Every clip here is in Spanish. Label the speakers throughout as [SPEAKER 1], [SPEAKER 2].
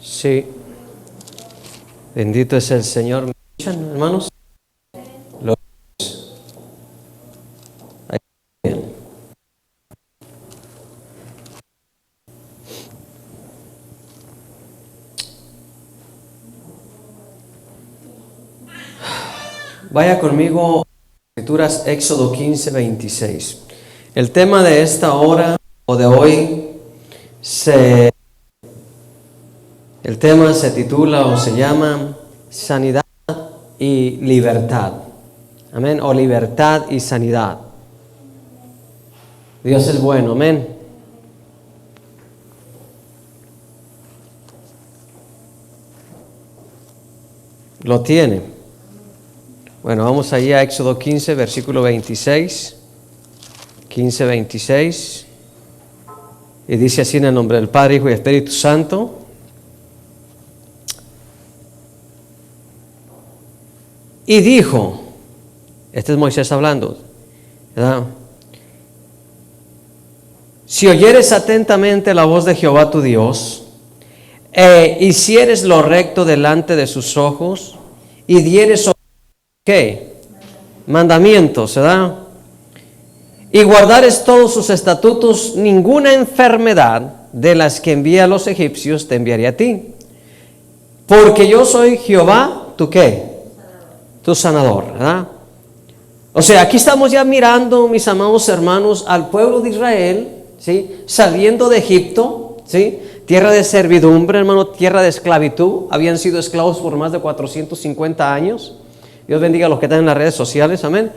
[SPEAKER 1] Sí. Bendito es el Señor. ¿Me escuchan, hermanos? Ahí. Bien. Vaya conmigo, Escrituras, Éxodo 15, 26. El tema de esta hora o de hoy el tema se titula o se llama Sanidad y Libertad. Amén. O libertad y sanidad. Dios es bueno. Amén. Lo tiene. Bueno, vamos allí a Éxodo 15, versículo 26. 15, 26. Y dice así en el nombre del Padre, Hijo y Espíritu Santo. Y dijo, este es Moisés hablando, ¿verdad? Si oyeres atentamente la voz de Jehová tu Dios, hicieres lo recto delante de sus ojos, y dieres ¿qué? Mandamientos, ¿verdad? Y guardares todos sus estatutos, ninguna enfermedad de las que envía a los egipcios te enviaré a ti. Porque yo soy Jehová, ¿tú qué? Tu sanador, ¿verdad? O sea, aquí estamos ya mirando, mis amados hermanos, al pueblo de Israel, ¿sí? Saliendo de Egipto, ¿sí? Tierra de servidumbre, hermano, tierra de esclavitud. Habían sido esclavos por más de 450 años. Dios bendiga a los que están en las redes sociales, amén.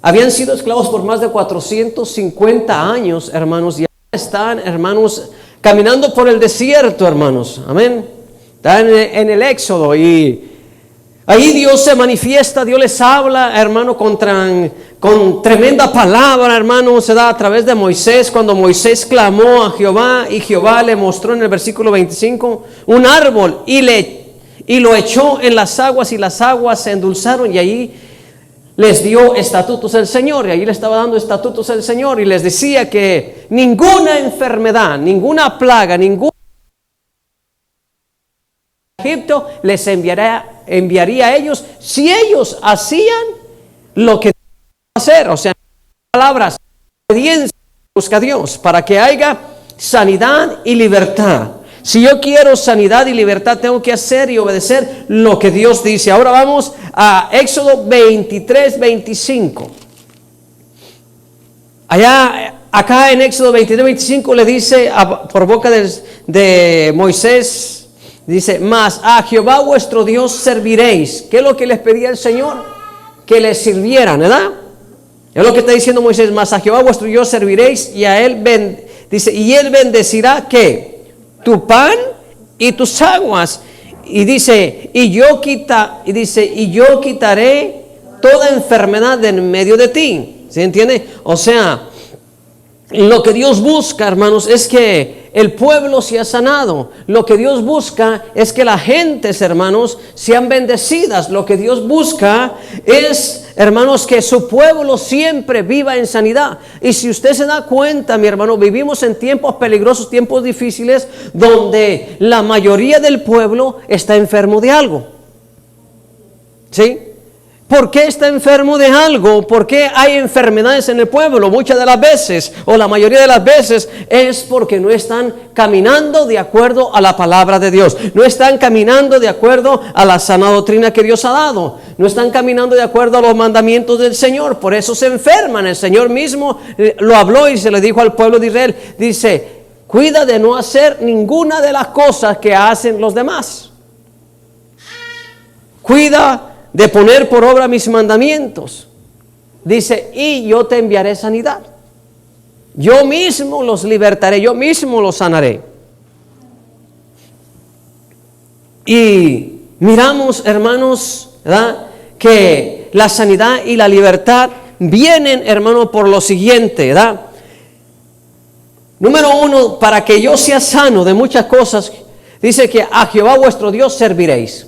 [SPEAKER 1] Habían sido esclavos por más de 450 años, hermanos, y ahora están, hermanos, caminando por el desierto, hermanos, amén. Están en el Éxodo y ahí Dios se manifiesta, Dios les habla, hermano, con tremenda palabra, hermano, se da a través de Moisés, cuando Moisés clamó a Jehová y Jehová le mostró en el versículo 25 un árbol y lo echó en las aguas y las aguas se endulzaron y ahí les dio estatutos el Señor y ahí le estaba dando estatutos el Señor y les decía que ninguna enfermedad, ninguna plaga, ningún Egipto les enviaría a ellos si ellos hacían lo que hacer, o sea, palabras, obediencia, busca a Dios para que haya sanidad y libertad. Si yo quiero sanidad y libertad, tengo que hacer y obedecer lo que Dios dice. Ahora vamos a Éxodo 23, 25. Acá en Éxodo 23, 25 le dice por boca de Moisés, dice, mas a Jehová vuestro Dios serviréis. ¿Qué es lo que les pedía el Señor? Que les sirvieran, ¿verdad? Es lo que está diciendo Moisés, mas a Jehová vuestro Dios serviréis y a él dice, y él bendecirá ¿qué? Tu pan y tus aguas. Y dice, y yo quitaré toda enfermedad de en medio de ti. ¿Se entiende? O sea, lo que Dios busca, hermanos, es que el pueblo sea sanado. Lo que Dios busca es que las gentes, hermanos, sean bendecidas. Lo que Dios busca es, hermanos, que su pueblo siempre viva en sanidad. Y si usted se da cuenta, mi hermano, vivimos en tiempos peligrosos, tiempos difíciles, donde la mayoría del pueblo está enfermo de algo. ¿Sí? ¿Por qué está enfermo de algo? ¿Por qué hay enfermedades en el pueblo? Muchas de las veces, o la mayoría de las veces, es porque no están caminando de acuerdo a la palabra de Dios. No están caminando de acuerdo a la sana doctrina que Dios ha dado. No están caminando de acuerdo a los mandamientos del Señor. Por eso se enferman. El Señor mismo lo habló y se le dijo al pueblo de Israel. Dice, cuida de no hacer ninguna de las cosas que hacen los demás. Cuida de poner por obra mis mandamientos. Dice, y yo te enviaré sanidad. Yo mismo los libertaré, yo mismo los sanaré. Y miramos, hermanos, ¿verdad?, que la sanidad y la libertad vienen, hermano, por lo siguiente, ¿verdad? Número uno, para que yo sea sano de muchas cosas, dice que a Jehová vuestro Dios serviréis.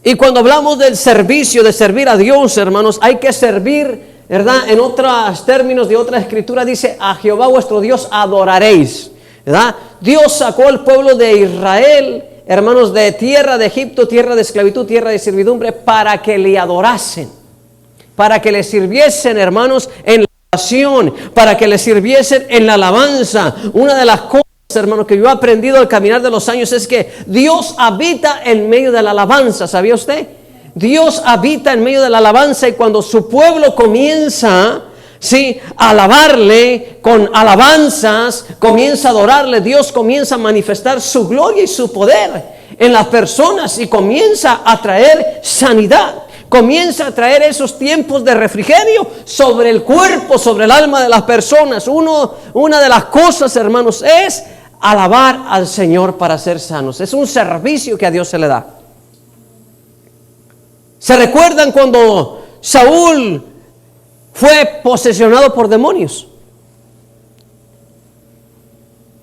[SPEAKER 1] Y cuando hablamos del servicio, de servir a Dios, hermanos, hay que servir, ¿verdad? En otros términos de otra escritura dice, a Jehová vuestro Dios adoraréis. ¿verdad? Dios sacó al pueblo de Israel, hermanos, de tierra de Egipto, tierra de esclavitud, tierra de servidumbre, para que le adorasen, para que le sirviesen, hermanos, en la oración, para que le sirviesen en la alabanza. Una de las cosas, hermanos, que yo he aprendido al caminar de los años es que Dios habita en medio de la alabanza. ¿Sabía usted? Dios habita en medio de la alabanza, y cuando su pueblo comienza, sí, a alabarle con alabanzas, comienza a adorarle, Dios comienza a manifestar su gloria y su poder en las personas, y comienza a traer sanidad, comienza a traer esos tiempos de refrigerio sobre el cuerpo, sobre el alma de las personas. Una de las cosas, hermanos, es alabar al Señor para ser sanos. Es un servicio que a Dios se le da. ¿Se recuerdan cuando Saúl fue posesionado por demonios?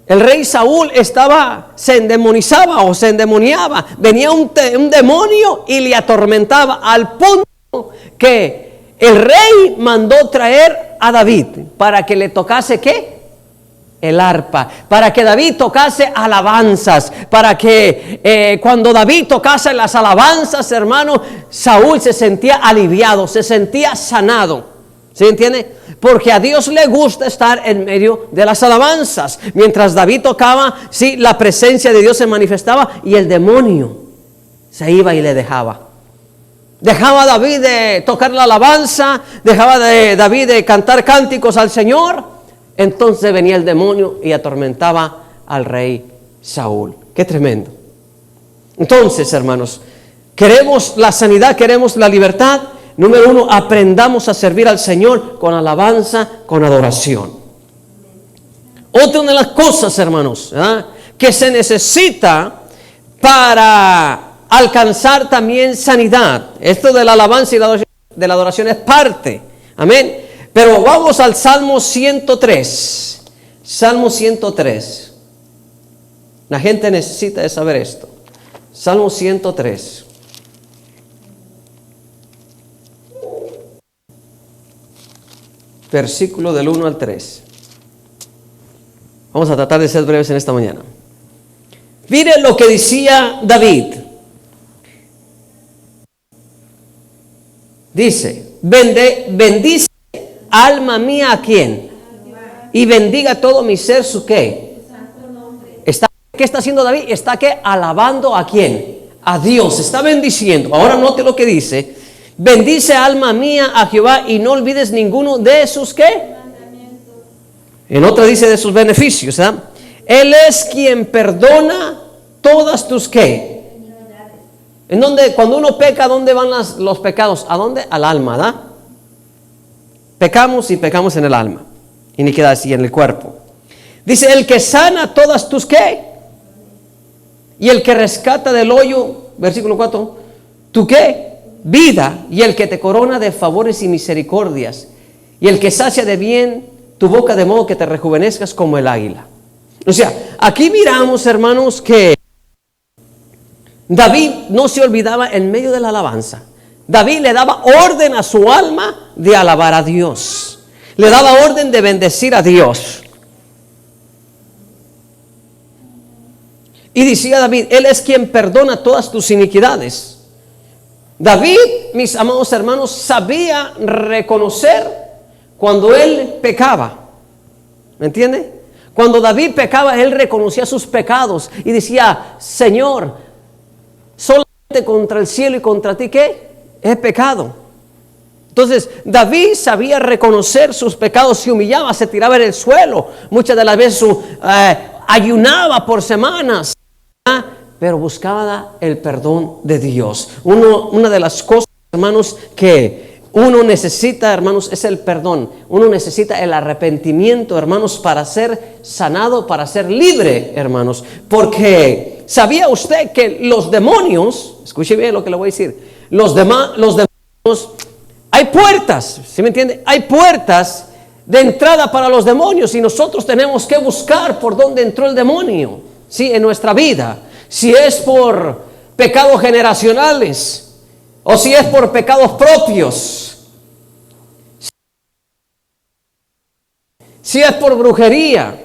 [SPEAKER 1] El rey Saúl se endemonizaba o se endemoniaba. Venía un demonio y le atormentaba, al punto que el rey mandó traer a David para que le tocase ¿qué? El arpa, para que David tocase alabanzas, para que cuando David tocase las alabanzas, hermano, Saúl se sentía aliviado, se sentía sanado. ¿Sí entiende? Porque a Dios le gusta estar en medio de las alabanzas. Mientras David tocaba, sí, la presencia de Dios se manifestaba, y el demonio se iba y le dejaba. Dejaba David de tocar la alabanza, dejaba David de cantar cánticos al Señor. Entonces venía el demonio y atormentaba al rey Saúl. ¡Qué tremendo! Entonces, hermanos, queremos la sanidad, queremos la libertad. Número 1, aprendamos a servir al Señor con alabanza, con adoración. Otra de las cosas, hermanos, que se necesita para alcanzar también sanidad. Esto de la alabanza y de la adoración es parte. Amén. Pero vamos al Salmo 103. Salmo 103. La gente necesita de saber esto. Salmo 103. Versículo del 1 al 3. Vamos a tratar de ser breves en esta mañana. Mire lo que decía David. Dice, bendice alma mía a quién, y bendiga todo mi ser su qué. ¿Qué está haciendo David? Está que alabando a quién, a Dios, está bendiciendo. Ahora note lo que dice. Bendice alma mía a Jehová y no olvides ninguno de sus qué. En otra dice de sus beneficios. Él es quien perdona todas tus qué. En donde cuando uno peca, ¿a dónde van los pecados? ¿A dónde? Al alma, ¿da? Pecamos y pecamos en el alma, iniquidad así en el cuerpo. Dice, el que sana todas tus qué, y el que rescata del hoyo, versículo 4, tu qué, vida, y el que te corona de favores y misericordias, y el que sacia de bien tu boca de modo que te rejuvenezcas como el águila. O sea, aquí miramos, hermanos, que David no se olvidaba en medio de la alabanza. David le daba orden a su alma de alabar a Dios. Le daba orden de bendecir a Dios. Y decía David, Él es quien perdona todas tus iniquidades. David, mis amados hermanos, sabía reconocer cuando él pecaba. ¿Me entiende? Cuando David pecaba, él reconocía sus pecados y decía, Señor, solamente contra el cielo y contra ti, ¿qué? He pecado. Entonces David sabía reconocer sus pecados, se humillaba, se tiraba en el suelo, muchas de las veces ayunaba por semanas, pero buscaba el perdón de Dios. Una de las cosas, hermanos, que uno necesita, hermanos, es el perdón. Uno necesita el arrepentimiento, hermanos, para ser sanado, para ser libre, hermanos. Porque ¿sabía usted que los demonios, escuche bien lo que le voy a decir, los demonios, hay puertas, ¿sí me entiende? Hay puertas de entrada para los demonios y nosotros tenemos que buscar por dónde entró el demonio, ¿sí? En nuestra vida. Si es por pecados generacionales o si es por pecados propios, si es por brujería,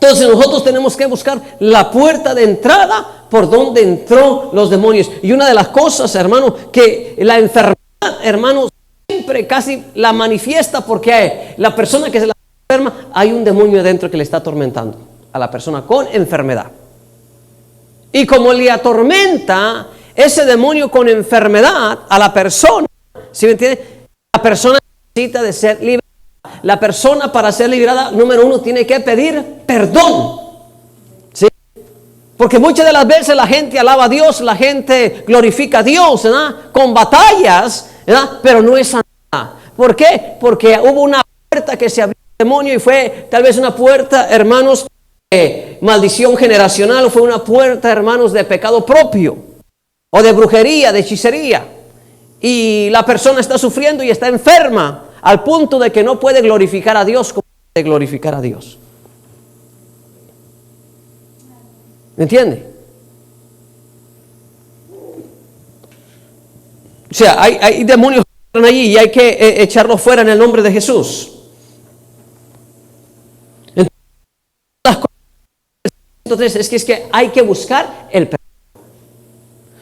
[SPEAKER 1] Entonces nosotros tenemos que buscar la puerta de entrada por donde entró los demonios. Y una de las cosas, hermano, que la enfermedad, hermanos, siempre casi la manifiesta porque la persona que se la enferma, hay un demonio dentro que le está atormentando a la persona con enfermedad. Y como le atormenta ese demonio con enfermedad a la persona, ¿sí me entiende? La persona necesita de ser libre. La persona, para ser liberada, número uno, tiene que pedir perdón. ¿Sí? Porque muchas de las veces la gente alaba a Dios, la gente glorifica a Dios, ¿verdad? Con batallas, ¿verdad? Pero no es sanada. ¿Por qué? Porque hubo una puerta que se abrió al demonio y fue tal vez una puerta, hermanos, de maldición generacional, fue una puerta, hermanos, de pecado propio, o de brujería, de hechicería. Y la persona está sufriendo y está enferma, al punto de que no puede glorificar a Dios como puede glorificar a Dios. ¿Me entiende? O sea, hay demonios que están allí y hay que echarlos fuera en el nombre de Jesús. Entonces es que hay que buscar el perdón.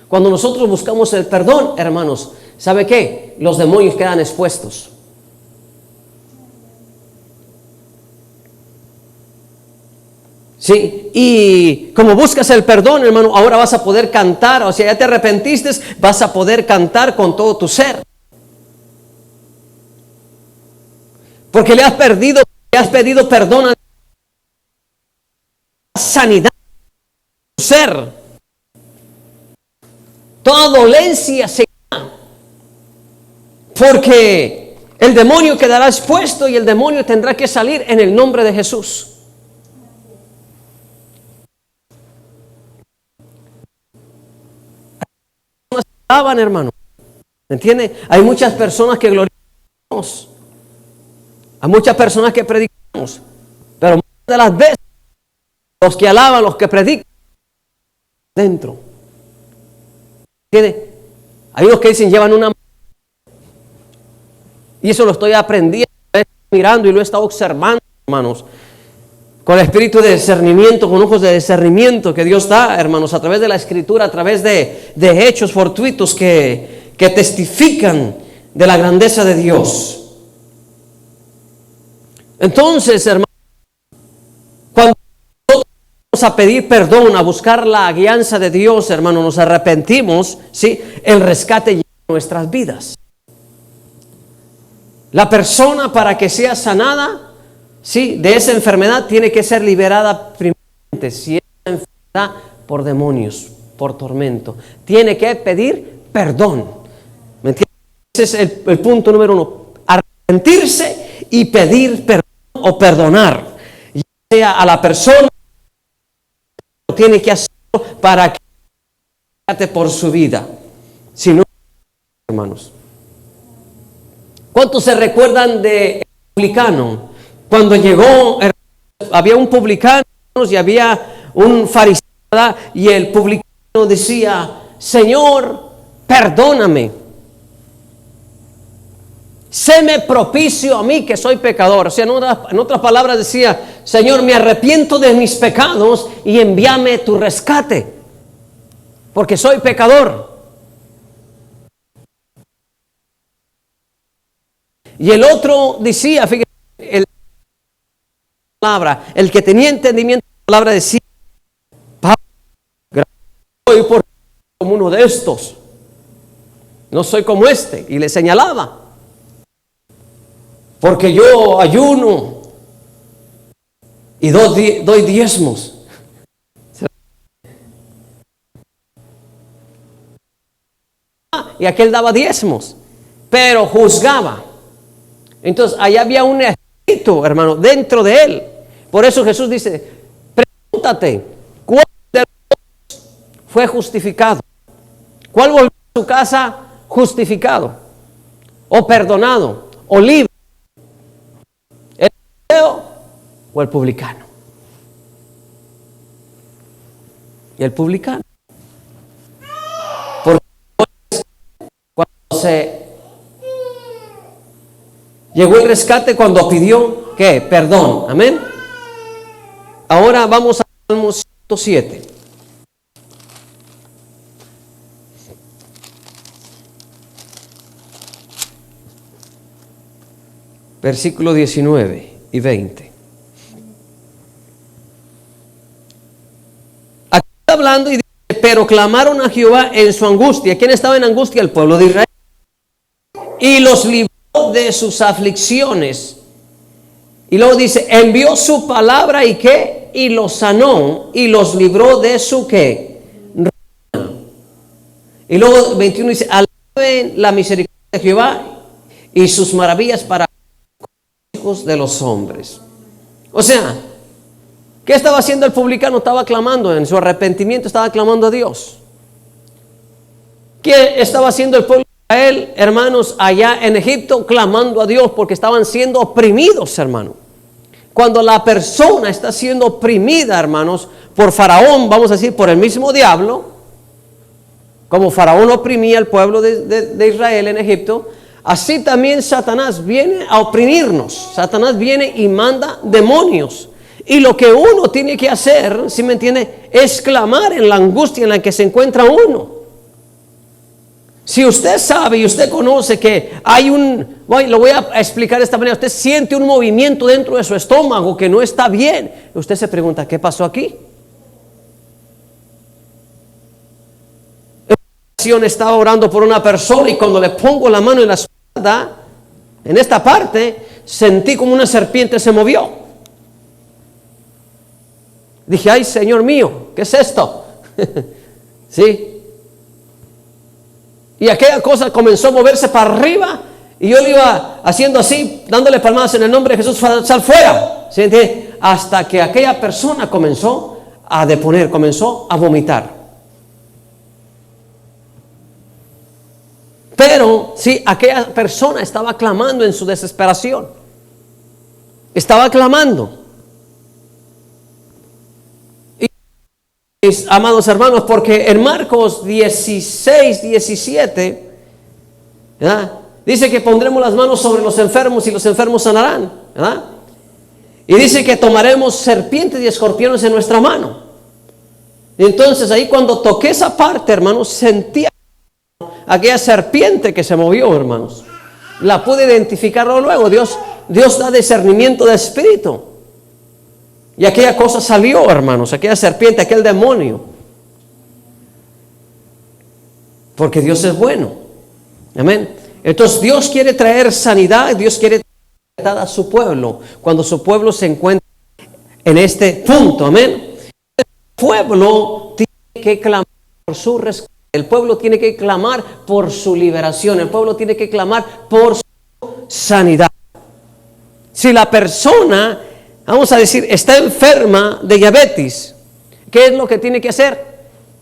[SPEAKER 1] Cuando nosotros buscamos el perdón, hermanos, ¿sabe qué? Los demonios quedan expuestos. Sí, y como buscas el perdón, hermano, ahora vas a poder cantar. O sea, ya te arrepentiste, vas a poder cantar con todo tu ser. Porque le has pedido perdón a sanidad de tu ser. Toda dolencia se va. Porque el demonio quedará expuesto y el demonio tendrá que salir en el nombre de Jesús. Hermano, ¿me entiende? Hay muchas personas que glorificamos, hay muchas personas que predicamos, pero muchas de las veces los que alaban, los que predican, dentro, ¿entiende? Hay unos que dicen llevan una, y eso lo estoy aprendiendo, mirando y lo he estado observando, hermanos, con el espíritu de discernimiento, con ojos de discernimiento que Dios da, hermanos, a través de la Escritura, a través de hechos fortuitos que testifican de la grandeza de Dios. Entonces, hermanos, cuando nosotros vamos a pedir perdón, a buscar la guianza de Dios, hermanos, nos arrepentimos, ¿sí? El rescate llega a nuestras vidas. La persona, para que sea sanada, sí, de esa enfermedad, tiene que ser liberada primeramente. Si es una enfermedad por demonios, por tormento, tiene que pedir perdón. ¿Me entiendes? Ese es el punto número uno. Arrepentirse y pedir perdón o perdonar. Ya sea a la persona, tiene que hacerlo para que rescate por su vida. Si no, hermanos. ¿Cuántos se recuerdan del publicano? Cuando llegó, había un publicano y había un fariseo, ¿verdad? Y el publicano decía: Señor, perdóname, séme propicio a mí que soy pecador. O sea, en otras palabras decía: Señor, me arrepiento de mis pecados y envíame tu rescate, porque soy pecador. Y el otro decía, fíjate, el que tenía entendimiento de la palabra decía: soy como uno de estos, no soy como este. Y le señalaba: porque yo ayuno y doy diezmos. Y aquel daba diezmos, pero juzgaba. Entonces allá había un espíritu, hermano, dentro de él. Por eso Jesús dice: pregúntate, ¿cuál de los fue justificado? ¿Cuál volvió a su casa justificado? ¿O perdonado? ¿O libre? ¿El fariseo o el publicano? Y el publicano. Porque cuando llegó el rescate, cuando pidió, ¿qué? Perdón. Amén. Ahora vamos a Salmo 107. Versículo 19 y 20. Aquí está hablando y dice, pero clamaron a Jehová en su angustia. ¿Quién estaba en angustia? El pueblo de Israel. Y los libró de sus aflicciones. Y luego dice, envió su palabra y qué, y los sanó, y los libró de su qué, ruina. Y luego 21 dice, alaben la misericordia de Jehová y sus maravillas para los hijos de los hombres. O sea, ¿qué estaba haciendo el publicano? Estaba clamando, en su arrepentimiento estaba clamando a Dios. ¿Qué estaba haciendo el pueblo de Israel, hermanos, allá en Egipto? Clamando a Dios porque estaban siendo oprimidos, hermano. Cuando la persona está siendo oprimida, hermanos, por Faraón, vamos a decir, por el mismo diablo, como Faraón oprimía al pueblo de Israel en Egipto, así también Satanás viene a oprimirnos. Satanás viene y manda demonios. Y lo que uno tiene que hacer, ¿sí me entiende?, es clamar en la angustia en la que se encuentra uno. Si usted sabe y usted conoce que hay lo voy a explicar de esta manera, usted siente un movimiento dentro de su estómago que no está bien, usted se pregunta, ¿qué pasó aquí? Estaba orando por una persona y cuando le pongo la mano en la espalda, en esta parte, sentí como una serpiente se movió. Dije, ay, Señor mío, ¿qué es esto? ¿Sí? Y aquella cosa comenzó a moverse para arriba y yo le iba haciendo así, dándole palmadas en el nombre de Jesús, sal fuera. ¿Sí? Hasta que aquella persona comenzó a deponer, comenzó a vomitar. Pero sí, aquella persona estaba clamando en su desesperación. Estaba clamando. Mis amados hermanos, porque en Marcos 16, 17, ¿verdad?, dice que pondremos las manos sobre los enfermos y los enfermos sanarán, ¿verdad? Y dice que tomaremos serpientes y escorpiones en nuestra mano. Y entonces ahí cuando toqué esa parte, hermanos, sentía aquella serpiente que se movió, hermanos. La pude identificarlo luego. Dios da discernimiento de espíritu. Y aquella cosa salió, hermanos, aquella serpiente, aquel demonio. Porque Dios es bueno. Amén. Entonces Dios quiere traer sanidad, Dios quiere traer libertad a su pueblo, cuando su pueblo se encuentra en este punto. Amén. El pueblo tiene que clamar por su rescate. El pueblo tiene que clamar por su liberación. El pueblo tiene que clamar por su sanidad. Si la persona, vamos a decir, está enferma de diabetes, ¿qué es lo que tiene que hacer?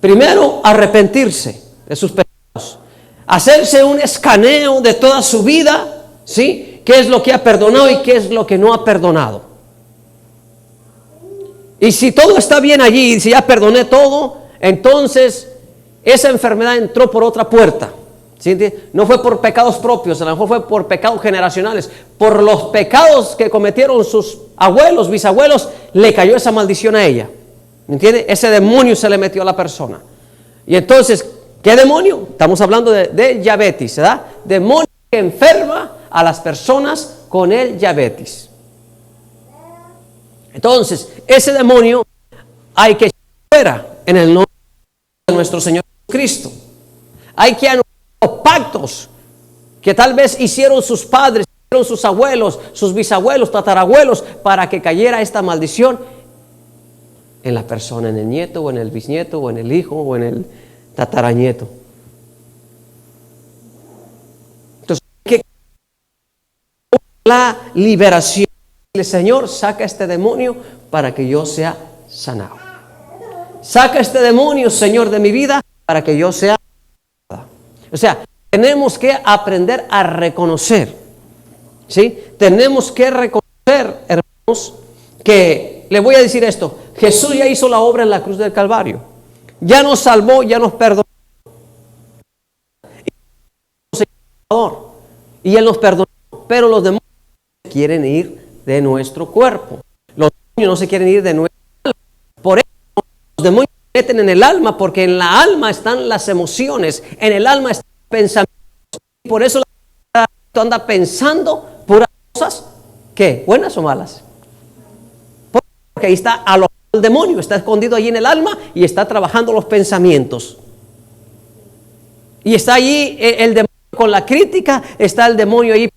[SPEAKER 1] Primero, arrepentirse de sus pecados. Hacerse un escaneo de toda su vida, ¿sí? ¿Qué es lo que ha perdonado y qué es lo que no ha perdonado? Y si todo está bien allí, y si ya perdoné todo, entonces esa enfermedad entró por otra puerta. ¿Sí? No fue por pecados propios, a lo mejor fue por pecados generacionales. Por los pecados que cometieron sus abuelos, bisabuelos, le cayó esa maldición a ella. ¿Me entiende? Ese demonio se le metió a la persona. Y entonces, ¿qué demonio? Estamos hablando de diabetes, ¿verdad? Demonio que enferma a las personas con el diabetes. Entonces, ese demonio hay que echar fuera en el nombre de nuestro Señor Cristo. Hay que anular pactos que tal vez hicieron sus padres, hicieron sus abuelos, sus bisabuelos, tatarabuelos, para que cayera esta maldición en la persona, en el nieto, o en el bisnieto, o en el hijo, o en el tataranieto. Entonces, hay que la liberación. El Señor, saca este demonio para que yo sea sanado. Saca este demonio, Señor, de mi vida para que yo sea sanado. O sea, tenemos que aprender a reconocer, ¿sí? Tenemos que reconocer, hermanos, que, le voy a decir esto, Jesús ya hizo la obra en la cruz del Calvario. Ya nos salvó, ya nos perdonó. Y Él nos perdonó, pero los demonios quieren ir de nuestro cuerpo. Los demonios no se quieren ir de nuestra Por eso los demonios se meten en el alma, porque en la alma están las emociones, en el alma están los pensamientos. Por eso la gente anda pensando puras cosas, ¿qué? ¿Buenas o malas? Porque ahí está alojado el demonio, está escondido allí en el alma y está trabajando los pensamientos. Y está allí el demonio con la crítica, está el demonio ahí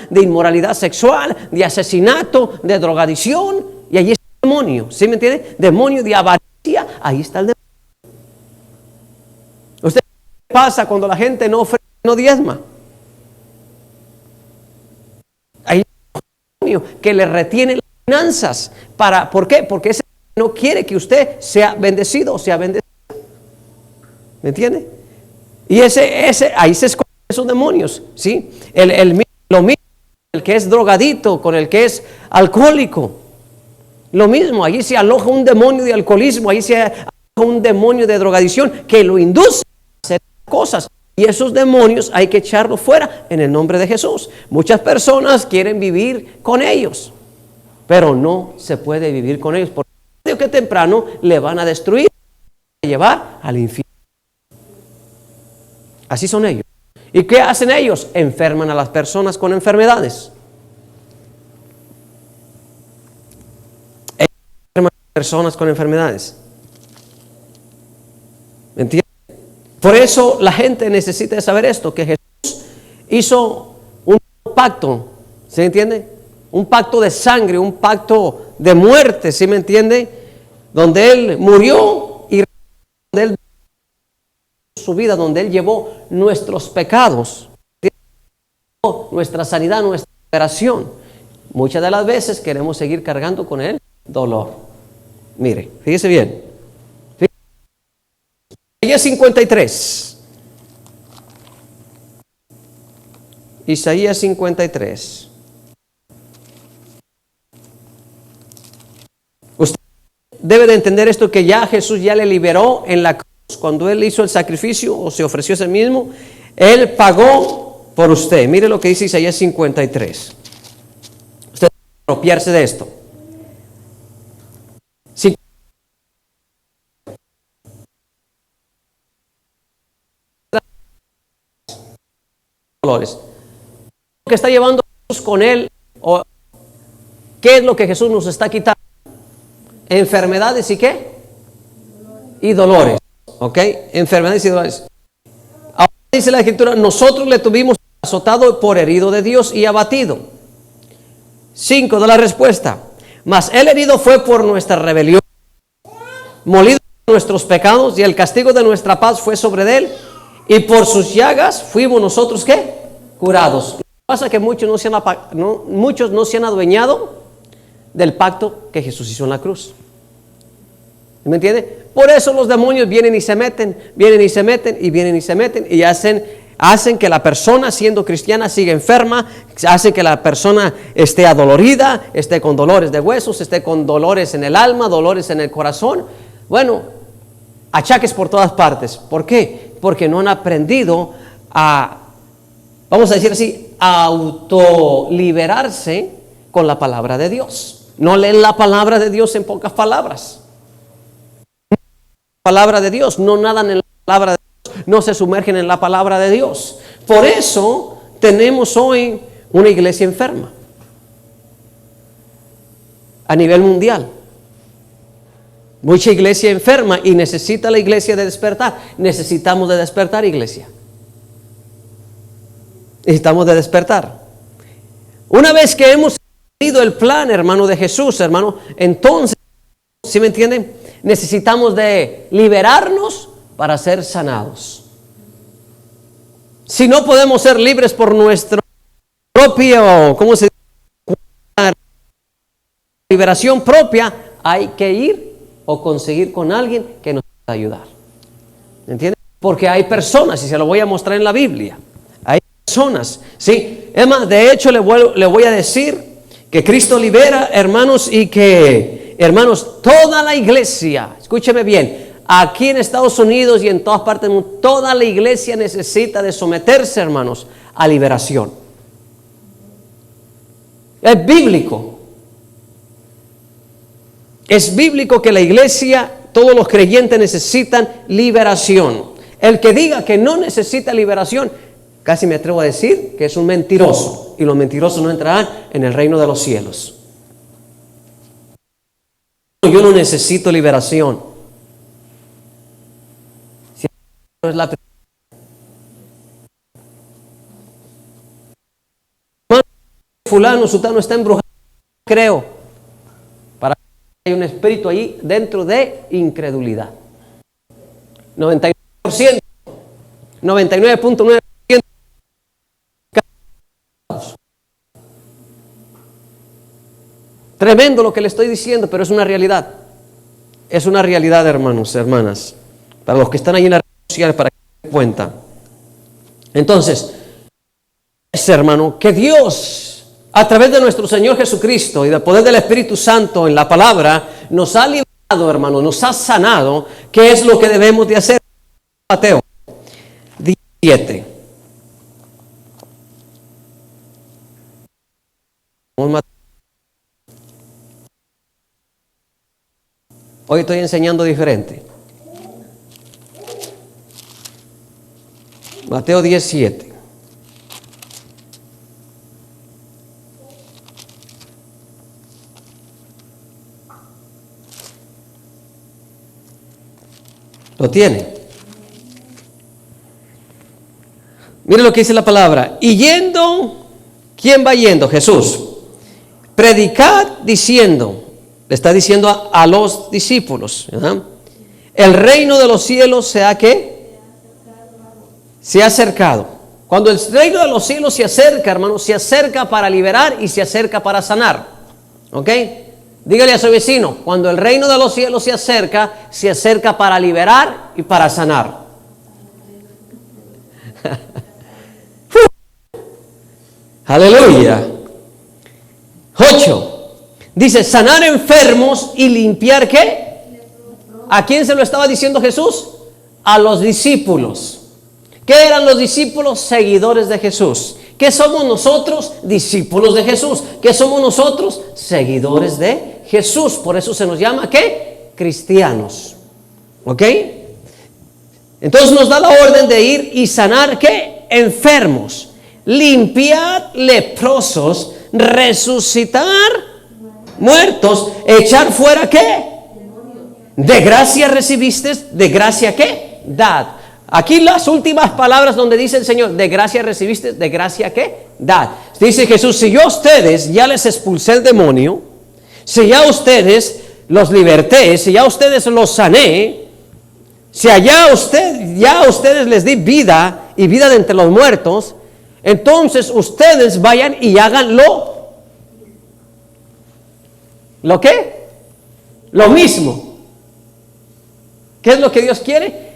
[SPEAKER 1] de inmoralidad sexual, de asesinato, de drogadicción, y allí está el demonio, ¿sí me entiende? Demonio de avaricia, ahí está el demonio. ¿Usted qué pasa cuando la gente no ofrece, no diezma? Ahí está el demonio que le retiene las finanzas. ¿Por qué? Porque ese no quiere que usted sea bendecido o sea bendecido. ¿Me entiende? Y ahí se esconden esos demonios, ¿sí? Lo mismo, el que es drogadito con el que es alcohólico. Lo mismo, allí se aloja un demonio de alcoholismo, allí se aloja un demonio de drogadicción que lo induce a hacer cosas. Y esos demonios hay que echarlos fuera en el nombre de Jesús. Muchas personas quieren vivir con ellos, pero no se puede vivir con ellos, porque tarde o que temprano le van a destruir, a llevar al infierno. Así son ellos. ¿Y qué hacen ellos? Enferman a las personas con enfermedades. Enferman a las personas con enfermedades. ¿Me entienden? Por eso la gente necesita saber esto, que Jesús hizo un pacto, ¿se entiende? Un pacto de sangre, un pacto de muerte, ¿sí me entiende? Donde Él murió y donde Él su vida, donde Él llevó nuestros pecados, nuestra sanidad, nuestra liberación. Muchas de las veces queremos seguir cargando con el dolor. Mire, fíjese bien. Isaías 53. Isaías 53. Usted debe de entender esto, que ya Jesús ya le liberó en la cruz. Cuando Él hizo el sacrificio o se ofreció a sí mismo, Él pagó por usted. Mire lo que dice Isaías 53. Usted debe apropiarse de esto. Dolores. ¿Qué está llevando Jesús con Él? ¿O qué es lo que Jesús nos está quitando? Enfermedades y qué? Y dolores. ¿Ok? Enfermedades y dolores. Ahora dice la Escritura, nosotros le tuvimos azotado por herido de Dios y abatido. 5 de la respuesta. Mas Él herido fue por nuestra rebelión, molido por nuestros pecados, y el castigo de nuestra paz fue sobre Él, y por sus llagas fuimos nosotros ¿qué? Curados. Lo que pasa es que muchos no se han adueñado del pacto que Jesús hizo en la cruz. ¿Me entiende? Por eso los demonios vienen y se meten, vienen y se meten, y vienen y se meten, y hacen que la persona, siendo cristiana, siga enferma, hacen que la persona esté adolorida, esté con dolores de huesos, esté con dolores en el alma, dolores en el corazón. Bueno, achaques por todas partes. ¿Por qué? Porque no han aprendido a, vamos a decir así, a autoliberarse con la palabra de Dios. No leen la palabra de Dios en pocas palabras. Palabra de Dios, no nadan en la palabra de Dios, no se sumergen en la palabra de Dios. Por eso tenemos hoy una iglesia enferma a nivel mundial. Mucha iglesia enferma, y necesita la iglesia de despertar. Necesitamos de despertar, iglesia. Necesitamos de despertar. Una vez que hemos entendido el plan, hermano, de Jesús, hermano, entonces, ¿sí me entienden? Necesitamos de liberarnos para ser sanados. Si no podemos ser libres por nuestra propia, ¿cómo se dice? Liberación propia, hay que ir o conseguir con alguien que nos pueda ayudar. ¿Entienden? Porque hay personas, y se lo voy a mostrar en la Biblia, hay personas, ¿sí? Es más, de hecho le voy a decir que Cristo libera, hermanos, y que hermanos, toda la iglesia, escúcheme bien, aquí en Estados Unidos y en todas partes del mundo, toda la iglesia necesita de someterse, hermanos, a liberación. Es bíblico. Es bíblico que la iglesia, todos los creyentes necesitan liberación. El que diga que no necesita liberación, casi me atrevo a decir que es un mentiroso. Y los mentirosos no entrarán en el reino de los cielos. Yo no necesito liberación. Si es la fulano, sutano está embrujado, creo. Para que hay un espíritu ahí dentro de incredulidad. 99%, 99.9%. Tremendo lo que le estoy diciendo, pero es una realidad. Es una realidad, hermanos, hermanas. Para los que están ahí en las redes sociales, para que se den cuenta. Entonces, hermano, que Dios, a través de nuestro Señor Jesucristo y del poder del Espíritu Santo en la palabra, nos ha liberado, hermano, nos ha sanado. ¿Qué es lo que debemos de hacer? Mateo 17. Hoy estoy enseñando diferente. Mateo 17. ¿Lo tiene? Mire lo que dice la palabra. Y yendo, ¿quién va yendo? Jesús. Predicad diciendo, le está diciendo a los discípulos, ¿verdad? El reino de los cielos se ha ¿qué? Se ha acercado. Cuando el reino de los cielos se acerca, hermano, se acerca para liberar y se acerca para sanar. ¿Ok? Dígale a su vecino, cuando el reino de los cielos se acerca para liberar y para sanar. Aleluya. 8. Dice, sanar enfermos y limpiar ¿qué? ¿A quién se lo estaba diciendo Jesús? A los discípulos. ¿Qué eran los discípulos? Seguidores de Jesús. ¿Qué somos nosotros? Discípulos de Jesús. ¿Qué somos nosotros? Seguidores de Jesús. Por eso se nos llama ¿qué? Cristianos. ¿Ok? Entonces nos da la orden de ir y sanar ¿qué? Enfermos. Limpiar leprosos. Resucitar muertos. Echar fuera ¿qué? De gracia recibiste. De gracia ¿qué? Dad. Aquí las últimas palabras donde dice el Señor, de gracia recibiste, de gracia ¿qué? Dad. Dice Jesús, si yo a ustedes ya les expulsé el demonio, si ya a ustedes los liberté, si ya a ustedes los sané, si ya a ustedes les di vida y vida de entre los muertos, entonces ustedes vayan y háganlo. ¿Lo qué? Lo mismo. ¿Qué es lo que Dios quiere?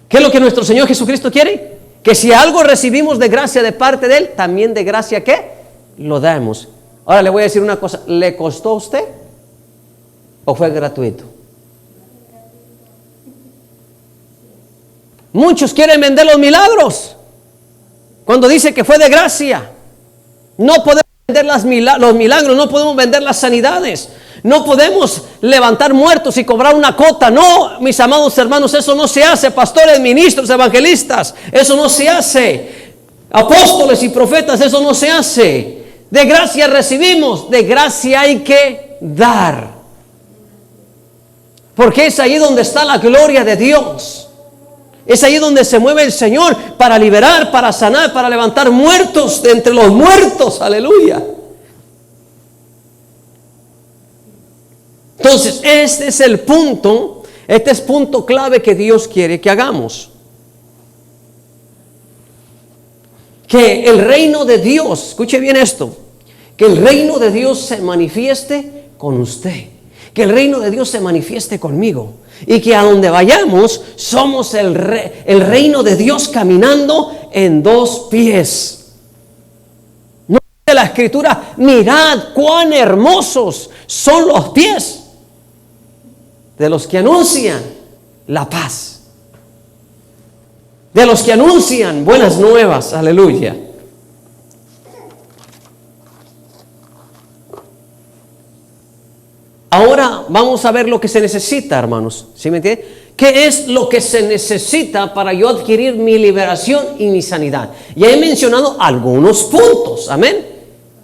[SPEAKER 1] ¿Qué es lo que nuestro Señor Jesucristo quiere? Que si algo recibimos de gracia de parte de Él, también de gracia ¿qué? Lo damos. Ahora le voy a decir una cosa, ¿le costó a usted o fue gratuito? Muchos quieren vender los milagros cuando dice que fue de gracia. No podemos vender los milagros, no podemos vender las sanidades. No podemos levantar muertos y cobrar una cota. No, mis amados hermanos, eso no se hace. Pastores, ministros, evangelistas, eso no se hace. Apóstoles y profetas, eso no se hace. De gracia recibimos, de gracia hay que dar. Porque es ahí donde está la gloria de Dios. Es ahí donde se mueve el Señor para liberar, para sanar, para levantar muertos de entre los muertos. Aleluya. Entonces, este es el punto, este es punto clave que Dios quiere que hagamos. Que el reino de Dios, escuche bien esto, que el reino de Dios se manifieste con usted, que el reino de Dios se manifieste conmigo y que a donde vayamos somos el reino de Dios caminando en dos pies. No dice la Escritura, mirad cuán hermosos son los pies de los que anuncian la paz, de los que anuncian buenas nuevas, aleluya. Ahora vamos a ver lo que se necesita, hermanos. ¿Sí me entiende? ¿Qué es lo que se necesita para yo adquirir mi liberación y mi sanidad? Ya he mencionado algunos puntos, amén,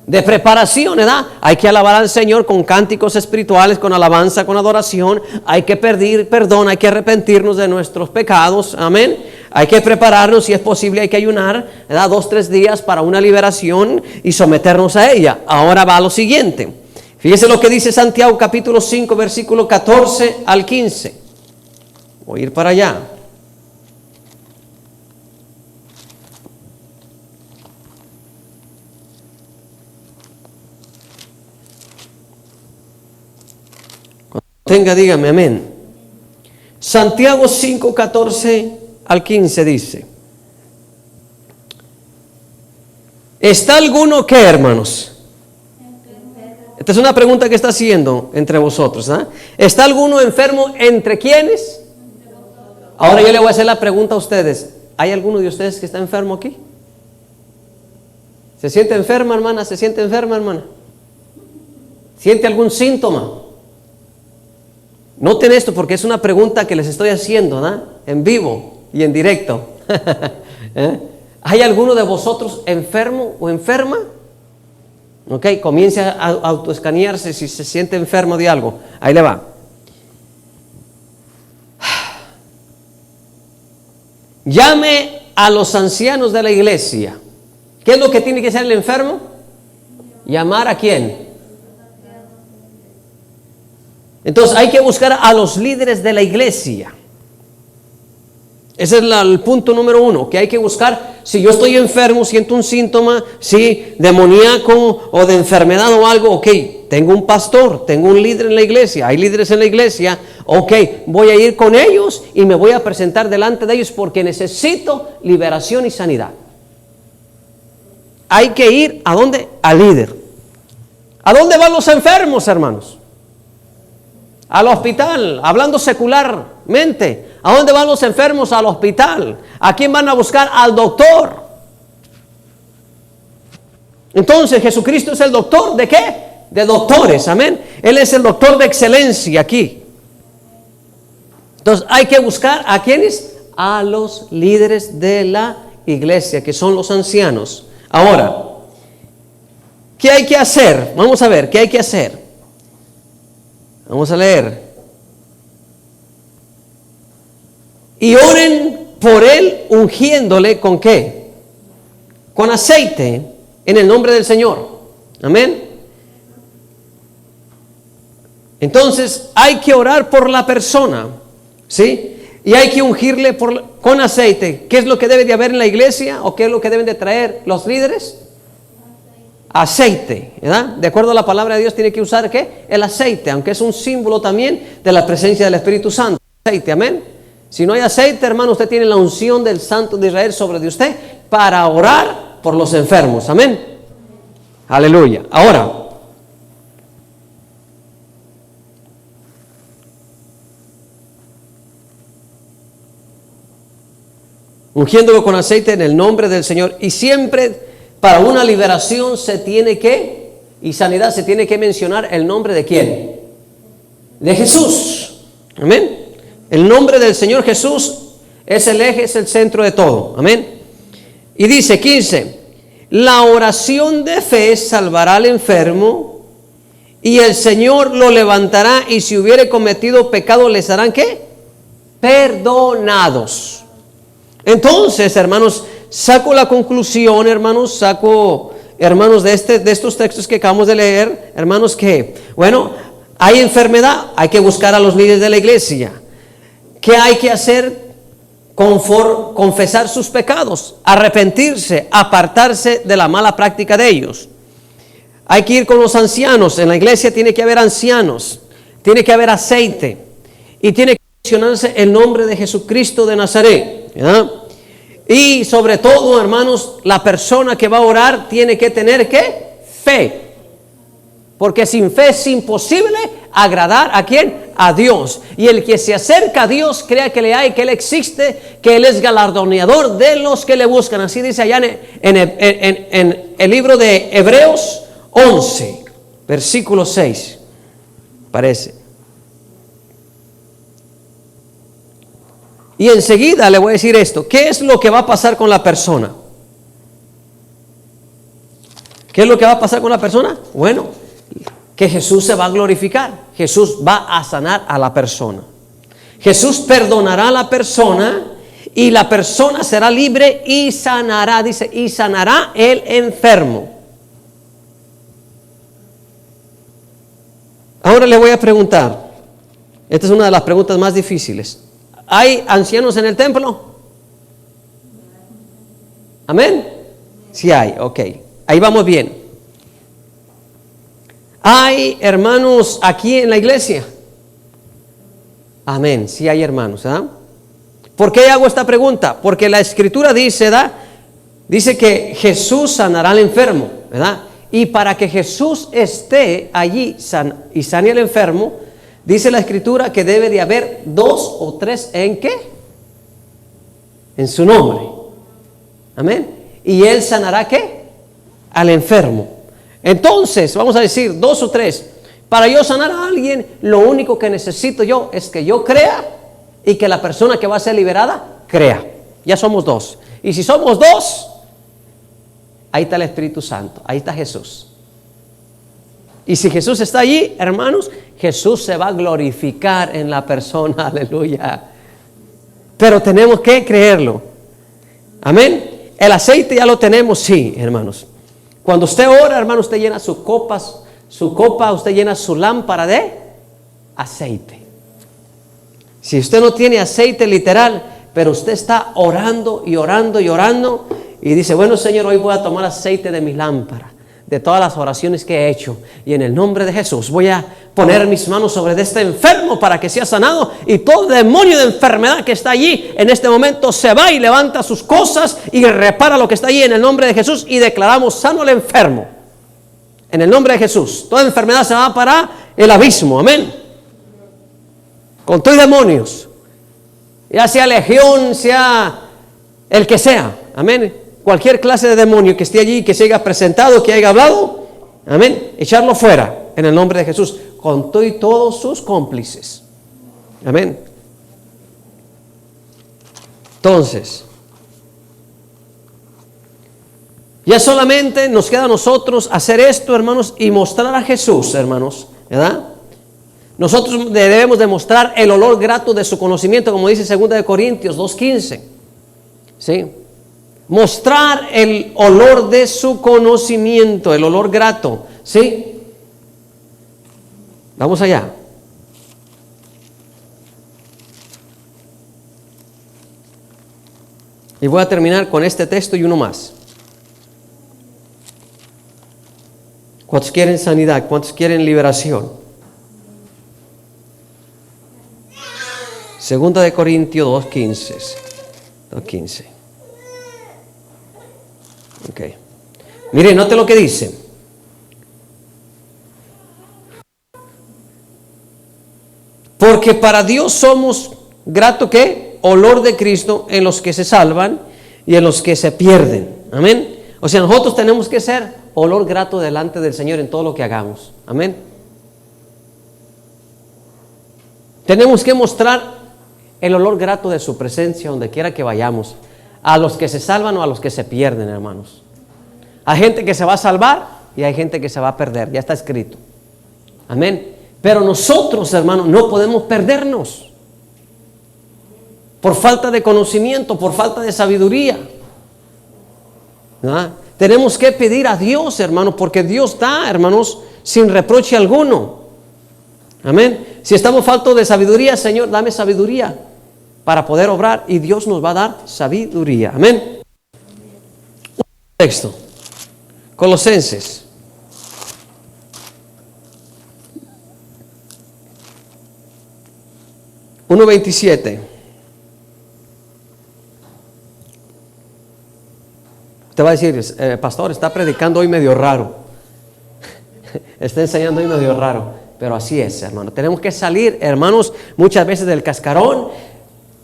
[SPEAKER 1] de preparación, ¿verdad? Hay que alabar al Señor con cánticos espirituales, con alabanza, con adoración. Hay que pedir perdón, hay que arrepentirnos de nuestros pecados, amén. Hay que prepararnos, si es posible hay que ayunar, ¿verdad? 2 o 3 días para una liberación y someternos a ella. Ahora va a lo siguiente. Fíjese lo que dice Santiago capítulo 5, versículo 14 al 15. Voy a ir para allá. Cuando tenga, dígame amén. Santiago 5, 14 al 15 dice: ¿está alguno qué, hermanos? Esta es una pregunta que está haciendo entre vosotros, ¿eh? ¿Está alguno enfermo entre quiénes? Ahora yo le voy a hacer la pregunta a ustedes. ¿Hay alguno de ustedes que está enfermo aquí? ¿Se siente enferma, hermana? ¿Se siente enferma, hermana? ¿Siente algún síntoma? Noten esto porque es una pregunta que les estoy haciendo, ¿no? En vivo y en directo. ¿Eh? ¿Hay alguno de vosotros enfermo o enferma? Ok, comience a autoescanearse si se siente enfermo de algo. Ahí le va. Llame a los ancianos de la iglesia. ¿Qué es lo que tiene que hacer el enfermo? ¿Llamar a quién? Entonces hay que buscar a los líderes de la iglesia. Ese es el punto número 1, que hay que buscar. Si yo estoy enfermo, siento un síntoma, sí, demoníaco o de enfermedad o algo, ok, tengo un pastor, tengo un líder en la iglesia, hay líderes en la iglesia, ok, voy a ir con ellos y me voy a presentar delante de ellos porque necesito liberación y sanidad. Hay que ir, ¿a dónde? Al líder. ¿A dónde van los enfermos, hermanos? Al hospital, hablando secularmente. ¿A dónde van los enfermos? Al hospital. ¿A quién van a buscar? Al doctor. Entonces Jesucristo es el doctor ¿de qué? De doctores, amén. Él es el doctor de excelencia aquí. Entonces hay que buscar ¿a quiénes? A los líderes de la iglesia, que son los ancianos. Ahora, ¿qué hay que hacer? Vamos a ver, ¿qué hay que hacer? Vamos a leer. Y oren por él ungiéndole ¿con qué? Con aceite en el nombre del Señor. Amén. Entonces hay que orar por la persona, ¿sí? Y hay que ungirle con aceite. ¿Qué es lo que debe de haber en la iglesia? ¿O qué es lo que deben de traer los líderes? Aceite, ¿verdad? De acuerdo a la palabra de Dios tiene que usar ¿qué? El aceite, aunque es un símbolo también de la presencia del Espíritu Santo. Aceite, amén. Si no hay aceite, hermano, usted tiene la unción del Santo de Israel sobre de usted para orar por los enfermos, amén. Aleluya. Ahora, ungiéndolo con aceite en el nombre del Señor. Y siempre para una liberación se tiene que, y sanidad se tiene que mencionar el nombre de ¿quién? De Jesús. Amén. El nombre del Señor Jesús es el eje, es el centro de todo. Amén. Y dice 15, la oración de fe salvará al enfermo y el Señor lo levantará y si hubiere cometido pecado les harán ¿qué? Perdonados. Entonces, hermanos, saco la conclusión, hermanos, de estos textos que acabamos de leer, hermanos, que, bueno, hay enfermedad, hay que buscar a los líderes de la iglesia. ¿Qué hay que hacer? Confesar sus pecados, arrepentirse, apartarse de la mala práctica de ellos. Hay que ir con los ancianos, en la iglesia tiene que haber ancianos, tiene que haber aceite y tiene que mencionarse el nombre de Jesucristo de Nazaret, ¿verdad? Y sobre todo, hermanos, la persona que va a orar tiene que tener ¿qué? Fe. Porque sin fe es imposible agradar ¿a quién? A Dios. Y el que se acerca a Dios, crea que le hay, que Él existe, que Él es galardoneador de los que le buscan. Así dice allá en el libro de Hebreos 11, versículo 6. Parece. Y enseguida le voy a decir esto. ¿Qué es lo que va a pasar con la persona? ¿Qué es lo que va a pasar con la persona? Bueno, que Jesús se va a glorificar. Jesús va a sanar a la persona. Jesús perdonará a la persona y la persona será libre y sanará, dice, y sanará el enfermo. Ahora le voy a preguntar. Esta es una de las preguntas más difíciles. ¿Hay ancianos en el templo? ¿Amén? Sí hay, ok. Ahí vamos bien. ¿Hay hermanos aquí en la iglesia? Amén, sí hay hermanos. ¿Ah? ¿Por qué hago esta pregunta? Porque la Escritura dice, ¿verdad? Dice que Jesús sanará al enfermo, ¿verdad? Y para que Jesús esté allí y sane al enfermo, dice la Escritura que debe de haber 2 o 3 ¿en qué? En su nombre. Amén. Y Él sanará ¿qué? Al enfermo. Entonces, vamos a decir 2 o 3. Para yo sanar a alguien, lo único que necesito yo es que yo crea y que la persona que va a ser liberada crea. Ya somos 2. Y si somos 2, ahí está el Espíritu Santo, ahí está Jesús. Y si Jesús está allí, hermanos, Jesús se va a glorificar en la persona, aleluya. Pero tenemos que creerlo. Amén. El aceite ya lo tenemos, sí, hermanos. Cuando usted ora, hermano, usted llena su copa, usted llena su lámpara de aceite. Si usted no tiene aceite literal, pero usted está orando y orando y orando, y dice, bueno, Señor, hoy voy a tomar aceite de mi lámpara, de todas las oraciones que he hecho, y en el nombre de Jesús voy a poner mis manos sobre este enfermo para que sea sanado, y todo demonio de enfermedad que está allí en este momento se va y levanta sus cosas y repara lo que está allí en el nombre de Jesús, y declaramos sano al enfermo en el nombre de Jesús. Toda enfermedad se va para el abismo, amén, con todos demonios, ya sea legión, sea el que sea, amén. Cualquier clase de demonio que esté allí, que se haya presentado, que haya hablado, amén, echarlo fuera en el nombre de Jesús, con todo y todos sus cómplices, amén. Entonces, ya solamente nos queda a nosotros hacer esto, hermanos, y mostrar a Jesús, hermanos, ¿verdad? Nosotros debemos demostrar el olor grato de su conocimiento, como dice 2 Corintios 2:15, ¿sí? Mostrar el olor de su conocimiento, el olor grato, ¿sí? Vamos allá. Y voy a terminar con este texto y uno más. ¿Cuántos quieren sanidad? ¿Cuántos quieren liberación? 2 Corintios 2:15. Ok. Mire, note lo que dice. Porque para Dios somos grato ¿qué? Olor de Cristo en los que se salvan y en los que se pierden. Amén. O sea, nosotros tenemos que ser olor grato delante del Señor en todo lo que hagamos. Amén. Tenemos que mostrar el olor grato de su presencia donde quiera que vayamos. A los que se salvan o a los que se pierden, hermanos. Hay gente que se va a salvar y hay gente que se va a perder. Ya está escrito. Amén. Pero nosotros, hermanos, no podemos perdernos. Por falta de conocimiento, por falta de sabiduría. ¿Ah? Tenemos que pedir a Dios, hermanos, porque Dios da, hermanos, sin reproche alguno. Amén. Si estamos faltos de sabiduría, Señor, dame sabiduría para poder obrar, y Dios nos va a dar sabiduría. Amén. Un texto. Colosenses. Uno 27. Usted va a decir, pastor, está predicando hoy medio raro. Está enseñando hoy medio raro. Pero así es, hermano. Tenemos que salir, hermanos, muchas veces del cascarón.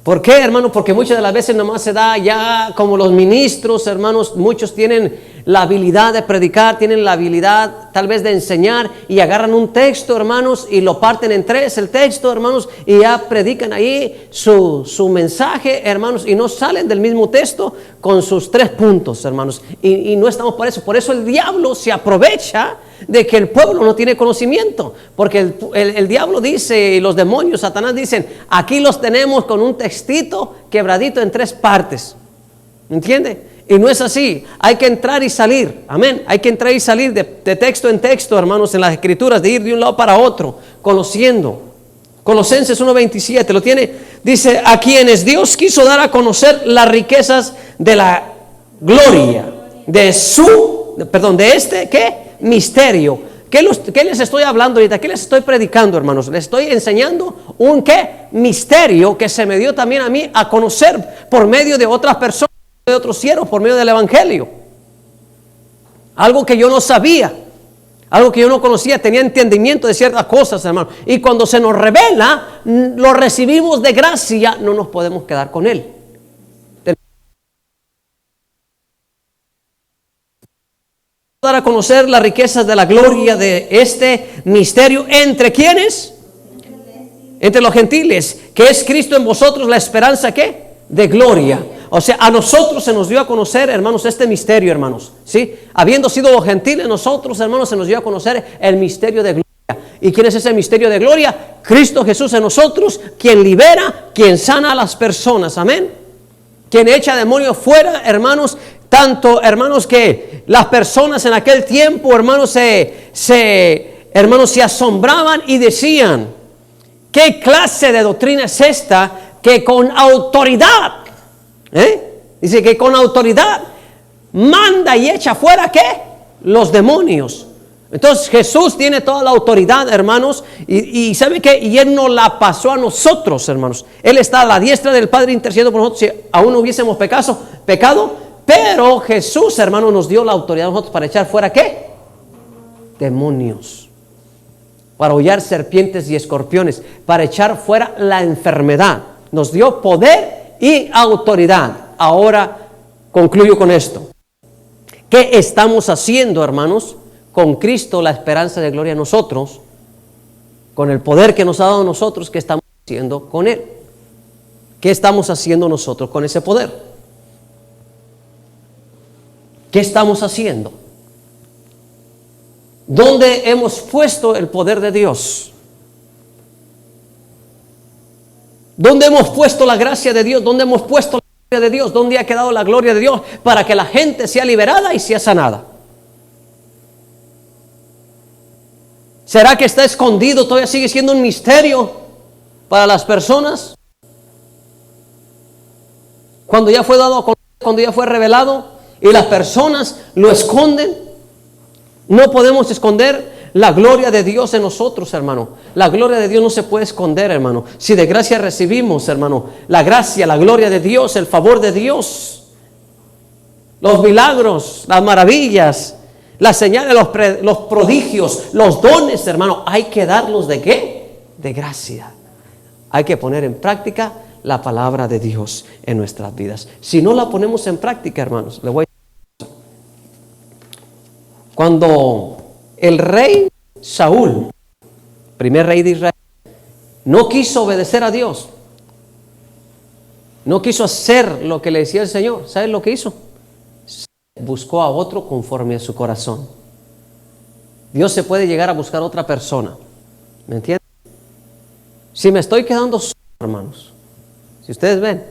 [SPEAKER 1] ¿Por qué, hermano? Porque muchas de las veces nomás se da ya como los ministros, hermanos. Muchos tienen la habilidad de predicar, tienen la habilidad tal vez de enseñar y agarran un texto, hermanos, y lo parten en tres, el texto, hermanos, y ya predican ahí su mensaje, hermanos, y no salen del mismo texto con sus 3 puntos, hermanos. Y no estamos por eso. Por eso el diablo se aprovecha de que el pueblo no tiene conocimiento, porque el diablo dice, y los demonios, Satanás dicen, aquí los tenemos con un textito quebradito en 3 partes. ¿Me entiende? Y no es así. Hay que entrar y salir. Amén. Hay que entrar y salir de texto en texto, hermanos, en las escrituras, de ir de un lado para otro, conociendo. Colosenses 1:27 lo tiene. Dice, a quienes Dios quiso dar a conocer las riquezas de la gloria de este, ¿qué? Misterio. ¿Qué les estoy hablando ahorita? ¿Qué les estoy predicando, hermanos? Les estoy enseñando un ¿qué? Misterio que se me dio también a mí a conocer por medio de otras personas, de otros siervos, por medio del evangelio. Algo que yo no sabía, algo que yo no conocía, tenía entendimiento de ciertas cosas, hermano. Y cuando se nos revela, lo recibimos de gracia, no nos podemos quedar con él. Dar a conocer las riquezas de la gloria de este misterio, ¿entre quiénes? Entre los gentiles, que es Cristo en vosotros, la esperanza ¿qué? De gloria. O sea, a nosotros se nos dio a conocer, hermanos, este misterio, hermanos, ¿sí? Habiendo sido los gentiles, nosotros, hermanos, se nos dio a conocer el misterio de gloria. ¿Y quién es ese misterio de gloria? Cristo Jesús en nosotros, quien libera, quien sana a las personas, amén. Quien echa demonios fuera, hermanos. Tanto, hermanos, que las personas en aquel tiempo, hermanos, se asombraban y decían, ¿qué clase de doctrina es esta que con autoridad, dice que con autoridad manda y echa fuera, ¿qué? Los demonios. Entonces Jesús tiene toda la autoridad, hermanos, y ¿sabe qué? Y Él nos la pasó a nosotros, hermanos. Él está a la diestra del Padre intercediendo por nosotros si aún no hubiésemos pecado. Pero Jesús, hermano, nos dio la autoridad a nosotros para echar fuera ¿qué? Demonios. Para hollar serpientes y escorpiones. Para echar fuera la enfermedad. Nos dio poder y autoridad. Ahora concluyo con esto. ¿Qué estamos haciendo, hermanos? Con Cristo, la esperanza de gloria a nosotros. Con el poder que nos ha dado a nosotros, ¿qué estamos haciendo con Él? ¿Qué estamos haciendo nosotros con ese poder? ¿Qué estamos haciendo? ¿Dónde hemos puesto el poder de Dios? ¿Dónde hemos puesto la gracia de Dios? ¿Dónde hemos puesto la gloria de Dios? ¿Dónde ha quedado la gloria de Dios para que la gente sea liberada y sea sanada? ¿Será que está escondido? ¿Todavía sigue siendo un misterio para las personas? Cuando ya fue dado a conocer, cuando ya fue revelado, y las personas lo esconden. No podemos esconder la gloria de Dios en nosotros, hermano. La gloria de Dios no se puede esconder, hermano. Si de gracia recibimos, hermano, la gracia, la gloria de Dios, el favor de Dios, los milagros, las maravillas, las señales, los prodigios, los dones, hermano, hay que darlos ¿de qué? De gracia. Hay que poner en práctica la palabra de Dios en nuestras vidas. Si no la ponemos en práctica, hermanos, le voy a decir. Cuando el rey Saúl, primer rey de Israel, no quiso obedecer a Dios, no quiso hacer lo que le decía el Señor, ¿sabes lo que hizo? Buscó a otro conforme a su corazón. Dios se puede llegar a buscar a otra persona, ¿me entienden? Si me estoy quedando solo, hermanos, si ustedes ven,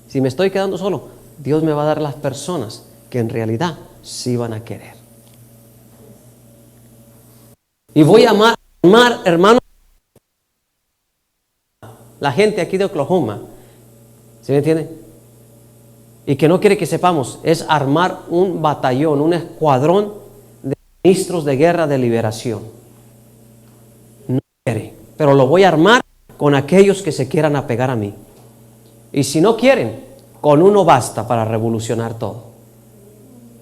[SPEAKER 1] si me estoy quedando solo, Dios me va a dar las personas que en realidad sí van a querer. Y voy a amar, hermanos, la gente aquí de Oklahoma, ¿sí me entiende? Y que no quiere que sepamos, es armar un batallón, un escuadrón de ministros de guerra de liberación. No quiere, pero lo voy a armar con aquellos que se quieran apegar a mí. Y si no quieren, con uno basta para revolucionar todo.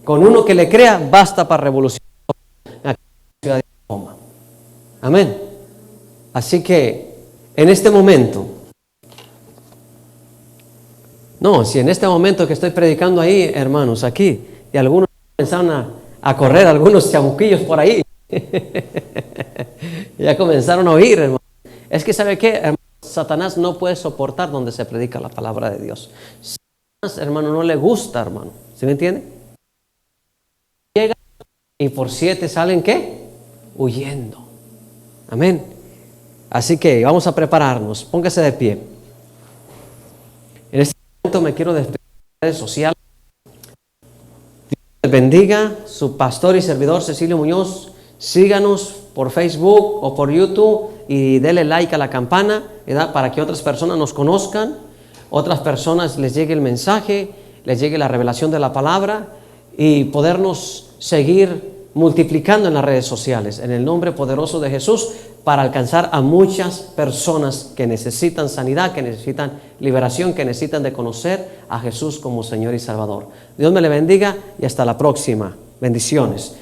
[SPEAKER 1] Con uno que le crea, basta para revolucionar todo en la ciudad de Oklahoma. Amén. Así que, en este momento, si en este momento que estoy predicando ahí, hermanos, aquí, y algunos empezaron a correr, algunos chamuquillos por ahí, Ya comenzaron a oír, hermano. Es que ¿sabe qué, hermano? Satanás no puede soportar donde se predica la palabra de Dios. Satanás, hermano, no le gusta, hermano. ¿Sí me entiende? Llega y por 7 salen, ¿qué? Huyendo. Amén. Así que vamos a prepararnos. Póngase de pie. En este momento me quiero despedir de redes sociales. Dios les bendiga. Su pastor y servidor Cecilio Muñoz. Síganos por Facebook o por YouTube y dele like a la campana, ¿verdad? Para que otras personas nos conozcan, otras personas les llegue el mensaje, les llegue la revelación de la palabra y podernos seguir multiplicando en las redes sociales en el nombre poderoso de Jesús para alcanzar a muchas personas que necesitan sanidad, que necesitan liberación, que necesitan de conocer a Jesús como Señor y Salvador. Dios me le bendiga y hasta la próxima. Bendiciones.